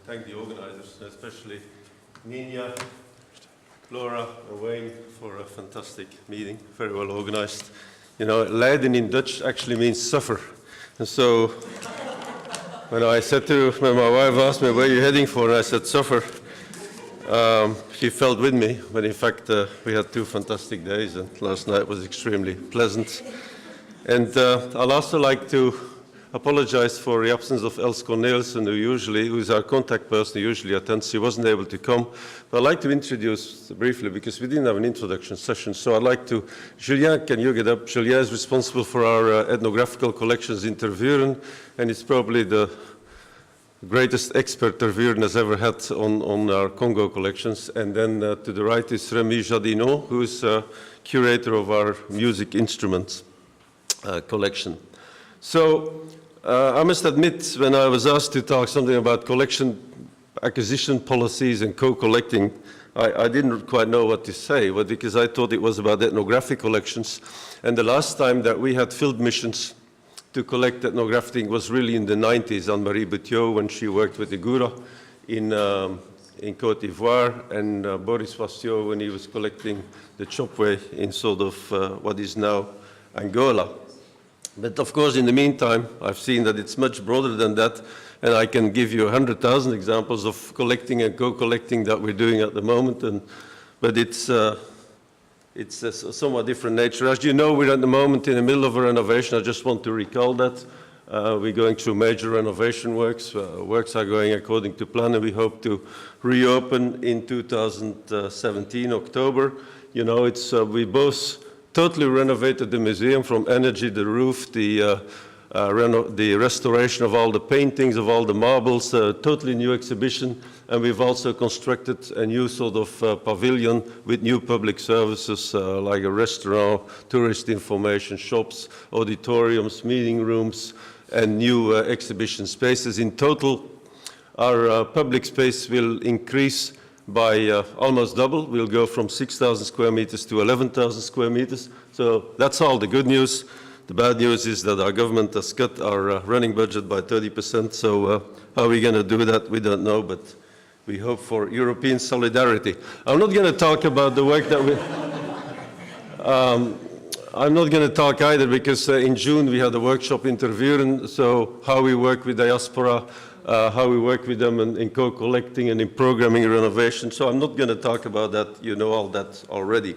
thank the organizers, especially Nina, Laura, and Wayne for a fantastic meeting, very well organized. You know, lijden in Dutch actually means suffer. And so when my wife asked me, where are you heading for? And I said, suffer. She felt with me, but in fact, we had 2 fantastic days, and last night was extremely pleasant. And I'd also like to apologize for the absence of Els Cornelissen, who is our contact person, who usually attends. She wasn't able to come. But I'd like to introduce briefly, because we didn't have an introduction session, so I'd like to, Julien, can you get up? Julien is responsible for our ethnographical collections in Tervuren, and he's probably the greatest expert Tervuren has ever had on our Congo collections. And then to the right is Rémi Jadinot, who's curator of our music instruments collection. So I must admit, when I was asked to talk something about collection acquisition policies and co-collecting, I didn't quite know what to say, but because I thought it was about ethnographic collections. And the last time that we had field missions to collect ethnographic was really in the 90s, Anne-Marie Boutiot, when she worked with the Gura in Côte d'Ivoire, and Boris Vastiot when he was collecting the Chopway in sort of what is now Angola. But of course, in the meantime, I've seen that it's much broader than that, and I can give you 100,000 examples of collecting and co-collecting that we're doing at the moment. But it's a somewhat different nature. As you know, we're at the moment in the middle of a renovation. I just want to recall that. We're going through major renovation works. Works are going according to plan, and we hope to reopen in 2017, October. You know, we both totally renovated the museum, from energy, the roof, the restoration of all the paintings, of all the marbles, totally new exhibition. And we've also constructed a new sort of pavilion with new public services like a restaurant, tourist information shops, auditoriums, meeting rooms, and new exhibition spaces. In total, our public space will increase by almost double. We'll go from 6,000 square meters to 11,000 square meters. So that's all the good news. The bad news is that our government has cut our running budget by 30%. So how are we going to do that? We don't know, but we hope for European solidarity. I'm not going to talk about the work that we... I'm not going to talk either, because in June we had a workshop in Tervuren, so how we work with diaspora, how we work with them in co-collecting and in programming renovation. So I'm not going to talk about that. You know all that already.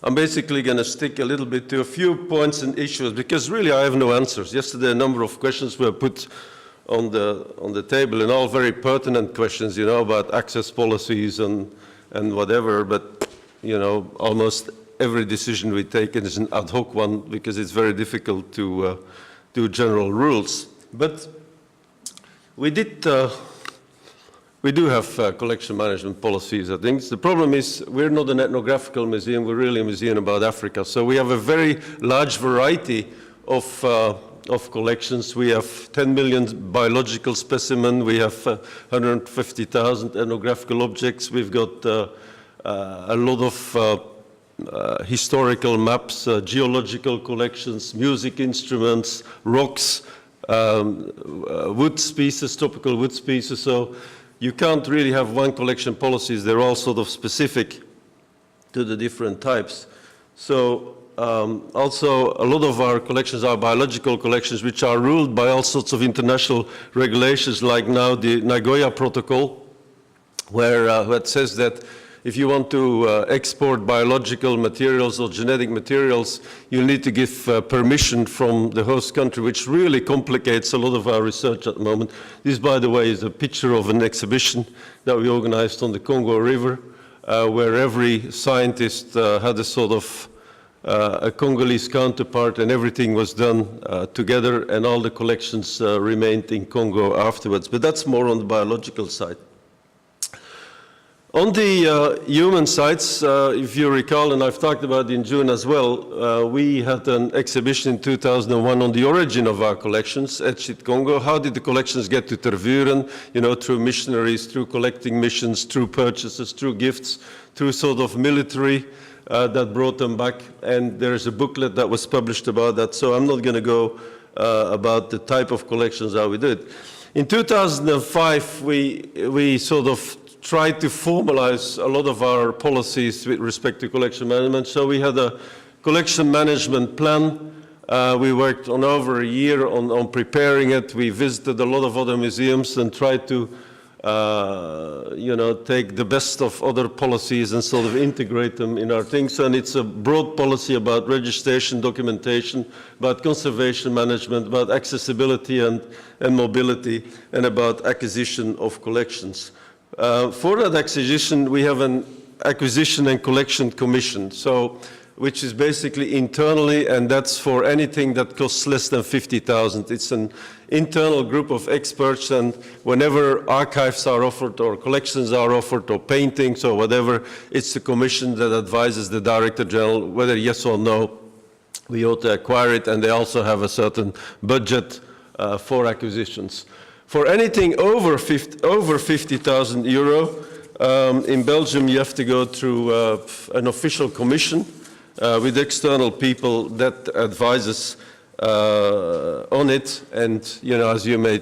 I'm basically going to stick a little bit to a few points and issues, because really I have no answers. Yesterday a number of questions were put on the table, and all very pertinent questions, you know, about access policies and whatever. But, you know, almost every decision we take is an ad hoc one, because it's very difficult to do general rules. But we do have collection management policies, I think. The problem is we're not an ethnographical museum, we're really a museum about Africa. So we have a very large variety of collections. We have 10 million biological specimens, we have 150,000 ethnographical objects, we've got a lot of historical maps, geological collections, music instruments, rocks, wood species, tropical wood species. So you can't really have one collection policies. They're all sort of specific to the different types. So also a lot of our collections are biological collections, which are ruled by all sorts of international regulations, like now the Nagoya Protocol, where it says that if you want to export biological materials or genetic materials, you need to give permission from the host country, which really complicates a lot of our research at the moment. This, by the way, is a picture of an exhibition that we organized on the Congo River, where every scientist had a sort of a Congolese counterpart, and everything was done together, and all the collections remained in Congo afterwards. But that's more on the biological side. On the human sides, if you recall, and I've talked about it in June as well, we had an exhibition in 2001 on the origin of our collections at Chit Congo. How did the collections get to Tervuren? You know, through missionaries, through collecting missions, through purchases, through gifts, through sort of military that brought them back. And there's a booklet that was published about that, so I'm not going to go about the type of collections how we did. In 2005, we sort of tried to formalize a lot of our policies with respect to collection management. So we had a collection management plan. We worked on over a year on preparing it. We visited a lot of other museums and tried to take the best of other policies and sort of integrate them in our things. And it's a broad policy about registration, documentation, about conservation management, about accessibility and mobility, and about acquisition of collections. For that acquisition, we have an acquisition and collection commission, which is basically internally, and that's for anything that costs less than 50,000. It's an internal group of experts, and whenever archives are offered or collections are offered or paintings or whatever, it's the commission that advises the Director General whether yes or no we ought to acquire it, and they also have a certain budget for acquisitions. For anything over 50,000 euro, in Belgium you have to go through an official commission with external people that advises on it. And as you may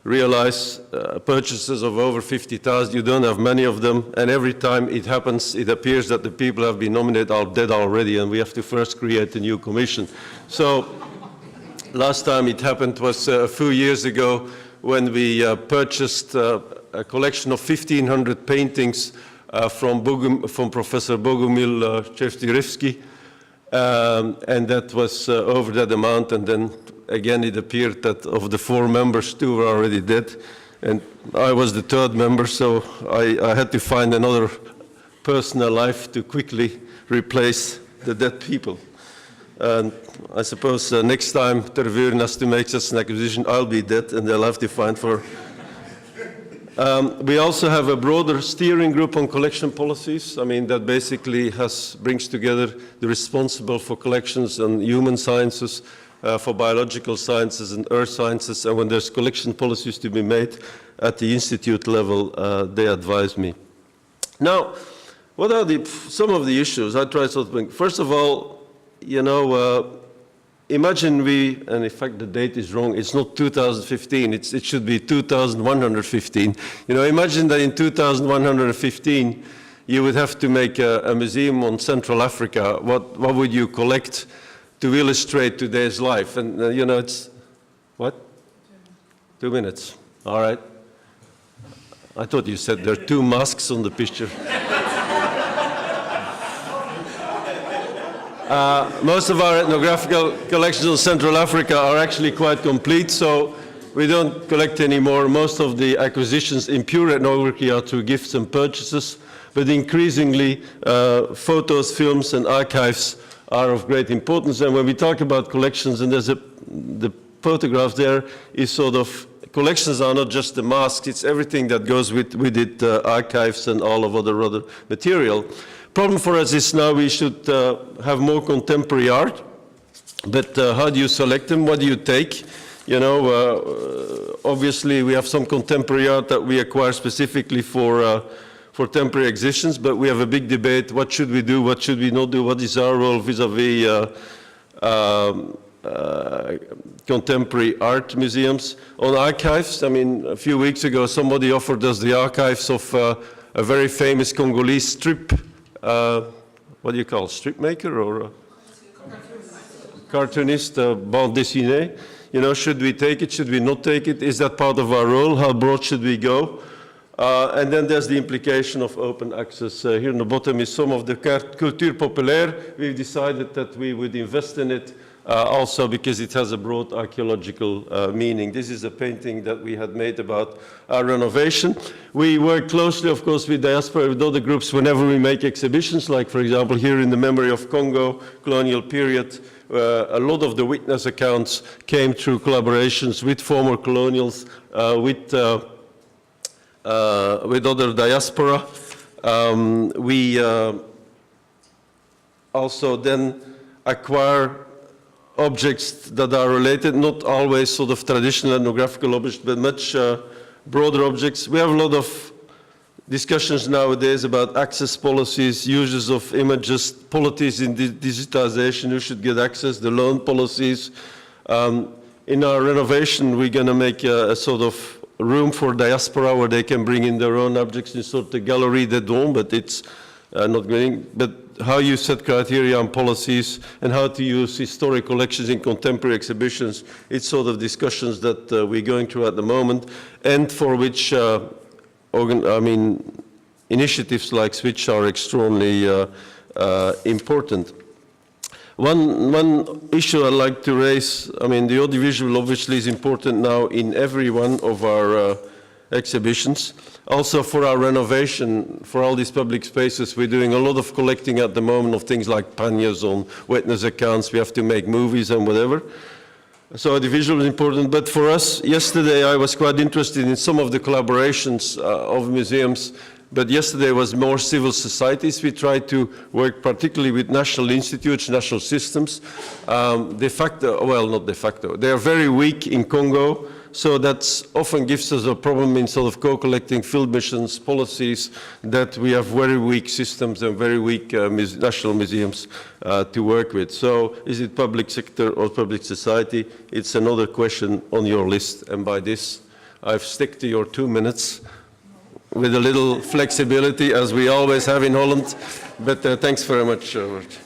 realize, purchases of over 50,000, you don't have many of them, and every time it happens, it appears that the people who have been nominated are dead already, and we have to first create a new commission. So last time it happened was a few years ago, when we purchased a collection of 1,500 paintings from Professor Bogumil Chevtirevsky, and that was over that amount. And then again, it appeared that of the 4 members, 2 were already dead, and I was the 3rd member, so I had to find another person alive to quickly replace the dead people. And I suppose next time Tervuren has to make such an acquisition, I'll be dead, and they'll have to find for. We also have a broader steering group on collection policies. I mean, that basically brings together the responsible for collections and human sciences, for biological sciences and earth sciences. And when there's collection policies to be made at the institute level, they advise me. Now, what are some of the issues? I try something. First of all, imagine and in fact the date is wrong, it's not 2015, it should be 2115. Imagine that in 2115 you would have to make a museum on Central Africa. What would you collect to illustrate today's life? And it's, what? 2 minutes, all right. I thought you said there are 2 masks on the picture. Most of our ethnographical collections in Central Africa are actually quite complete, so we don't collect anymore. Most of the acquisitions in pure ethnography are through gifts and purchases, but increasingly photos, films, and archives are of great importance. And when we talk about collections, and the photograph there is sort of, collections are not just the masks, it's everything that goes with it, archives and all of other material. Problem for us is now we should have more contemporary art, but how do you select them? What do you take? Obviously we have some contemporary art that we acquire specifically for temporary exhibitions, but we have a big debate. What should we do? What should we not do? What is our role vis-a-vis contemporary art museums? On archives, I mean, a few weeks ago somebody offered us the archives of a very famous Congolese strip. What do you call, strip maker or cartoonist, bande dessinée? Should we take it? Should we not take it? Is that part of our role? How broad should we go? And then there's the implication of open access. Here on the bottom is some of the culture populaire. We've decided that we would invest in it also because it has a broad archaeological meaning. This is a painting that we had made about our renovation. We work closely, of course, with diaspora, with other groups whenever we make exhibitions, like, for example, here in the memory of Congo, colonial period. A lot of the witness accounts came through collaborations with former colonials, with other diaspora. We also then acquire objects that are related, not always sort of traditional ethnographical objects, but much broader objects. We have a lot of discussions nowadays about access policies, uses of images, policies in digitization, who should get access, the loan policies. In in our renovation, we're going to make a sort of room for diaspora where they can bring in their own objects in sort of Galerie des Dons, but it's not going. But how you set criteria and policies and how to use historic collections in contemporary exhibitions, it's sort of discussions that we're going through at the moment, and for which initiatives like SWICH are extremely important. One issue I'd like to raise, the audiovisual obviously is important now in every one of our exhibitions. Also for our renovation, for all these public spaces, we're doing a lot of collecting at the moment of things like panniers on witness accounts. We have to make movies and whatever. So audiovisual is important, but for us, yesterday I was quite interested in some of the collaborations of museums. But yesterday was more civil societies. We tried to work particularly with national institutes, national systems. De facto, well, not de facto, they are very weak in Congo, so that often gives us a problem in sort of co-collecting field missions, policies, that we have very weak systems and very weak national museums to work with. So is it public sector or public society? It's another question on your list, and by this, I've stuck to your 2 minutes. With a little flexibility, as we always have in Holland. But thanks very much, Robert.